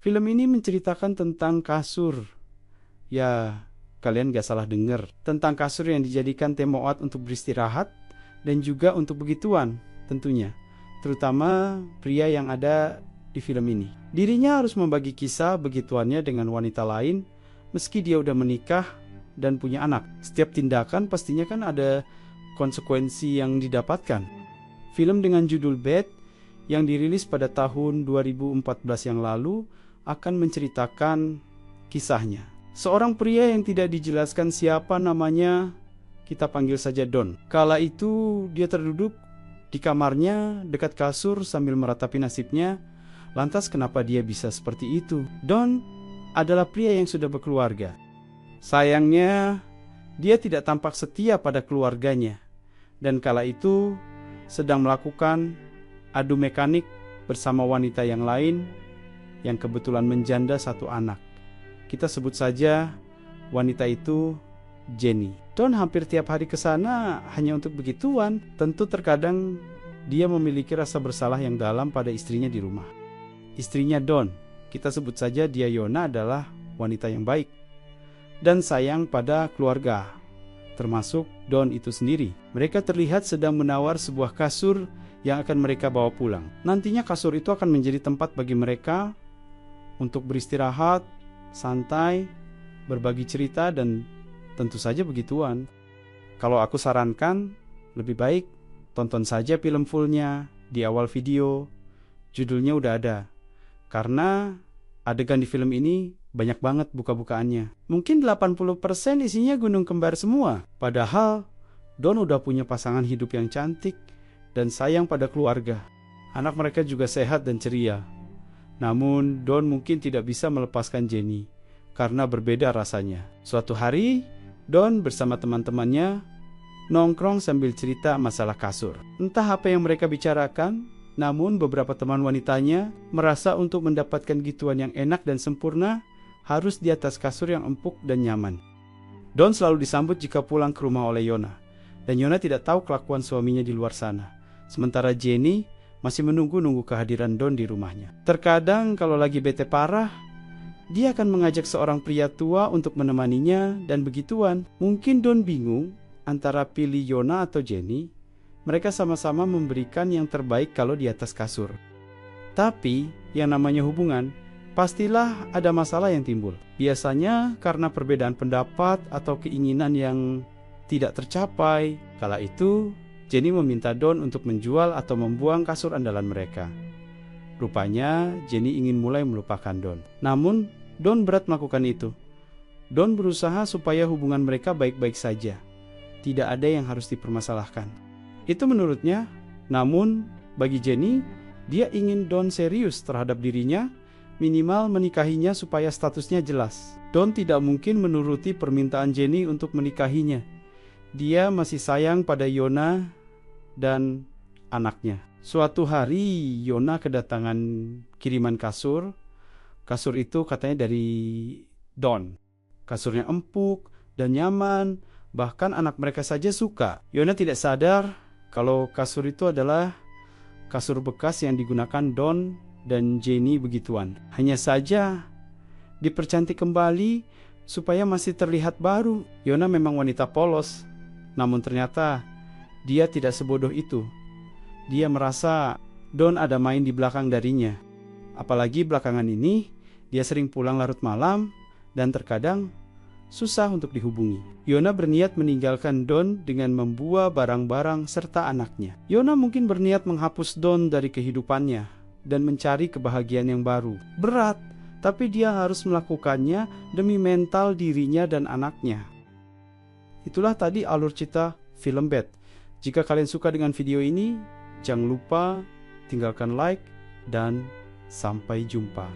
Film ini menceritakan tentang kasur. Ya, kalian gak salah dengar. Tentang kasur yang dijadikan temoat untuk beristirahat dan juga untuk begituan tentunya. Terutama pria yang ada di film ini. Dirinya harus membagi kisah begituannya dengan wanita lain meski dia udah menikah dan punya anak. Setiap tindakan pastinya kan ada konsekuensi yang didapatkan. Film dengan judul Bad yang dirilis pada tahun 2014 yang lalu akan menceritakan kisahnya. Seorang pria yang tidak dijelaskan siapa namanya, kita panggil saja Don. Kala itu dia terduduk di kamarnya dekat kasur sambil meratapi nasibnya. Lantas kenapa dia bisa seperti itu? Don adalah pria yang sudah berkeluarga. Sayangnya dia tidak tampak setia pada keluarganya. Dan kala itu sedang melakukan adu mekanik bersama wanita yang lain yang kebetulan menjanda satu anak. Kita sebut saja wanita itu Jenny. Don hampir tiap hari ke sana hanya untuk begituan. Tentu terkadang dia memiliki rasa bersalah yang dalam pada istrinya di rumah. Istrinya Don, kita sebut saja dia Yona, adalah wanita yang baik dan sayang pada keluarga, termasuk Don itu sendiri. Mereka terlihat sedang menawar sebuah kasur yang akan mereka bawa pulang. Nantinya kasur itu akan menjadi tempat bagi mereka untuk beristirahat, santai, berbagi cerita, dan tentu saja begituan. Kalau aku sarankan, lebih baik tonton saja film fullnya di awal video. Judulnya udah ada. Karena adegan di film ini banyak banget buka-bukaannya. Mungkin 80% isinya gunung kembar semua. Padahal Don udah punya pasangan hidup yang cantik dan sayang pada keluarga. Anak mereka juga sehat dan ceria. Namun Don mungkin tidak bisa melepaskan Jenny karena berbeda rasanya. Suatu hari Don bersama teman-temannya nongkrong sambil cerita masalah kasur. Entah apa yang mereka bicarakan, namun beberapa teman wanitanya merasa untuk mendapatkan gituan yang enak dan sempurna harus di atas kasur yang empuk dan nyaman. Don selalu disambut jika pulang ke rumah oleh Yona, dan Yona tidak tahu kelakuan suaminya di luar sana. Sementara Jenny masih menunggu-nunggu kehadiran Don di rumahnya. Terkadang kalau lagi bete parah, dia akan mengajak seorang pria tua untuk menemaninya dan begituan. Mungkin Don bingung antara pilih Yona atau Jenny. Mereka sama-sama memberikan yang terbaik kalau di atas kasur. Tapi yang namanya hubungan, pastilah ada masalah yang timbul. Biasanya karena perbedaan pendapat atau keinginan yang tidak tercapai. Kala itu Jenny meminta Don untuk menjual atau membuang kasur andalan mereka. Rupanya Jenny ingin mulai melupakan Don. Namun Don berat melakukan itu. Don berusaha supaya hubungan mereka baik-baik saja. Tidak ada yang harus dipermasalahkan. Itu menurutnya. Namun bagi Jenny, dia ingin Don serius terhadap dirinya, minimal menikahinya supaya statusnya jelas. Don tidak mungkin menuruti permintaan Jenny untuk menikahinya. Dia masih sayang pada Yona dan anaknya. Suatu hari Yona kedatangan kiriman kasur. Kasur itu katanya dari Don. Kasurnya empuk dan nyaman, bahkan anak mereka saja suka. Yona tidak sadar kalau kasur itu adalah kasur bekas yang digunakan Don dan Jenny begituan. Hanya saja dipercantik kembali supaya masih terlihat baru. Yona memang wanita polos, namun ternyata dia tidak sebodoh itu. Dia merasa Don ada main di belakang darinya. Apalagi belakangan ini dia sering pulang larut malam dan terkadang susah untuk dihubungi. Yona berniat meninggalkan Don dengan membawa barang-barang serta anaknya. Yona mungkin berniat menghapus Don dari kehidupannya dan mencari kebahagiaan yang baru. Berat, tapi dia harus melakukannya demi mental dirinya dan anaknya. Itulah tadi alur cerita film Bad. Jika kalian suka dengan video ini, jangan lupa tinggalkan like dan sampai jumpa.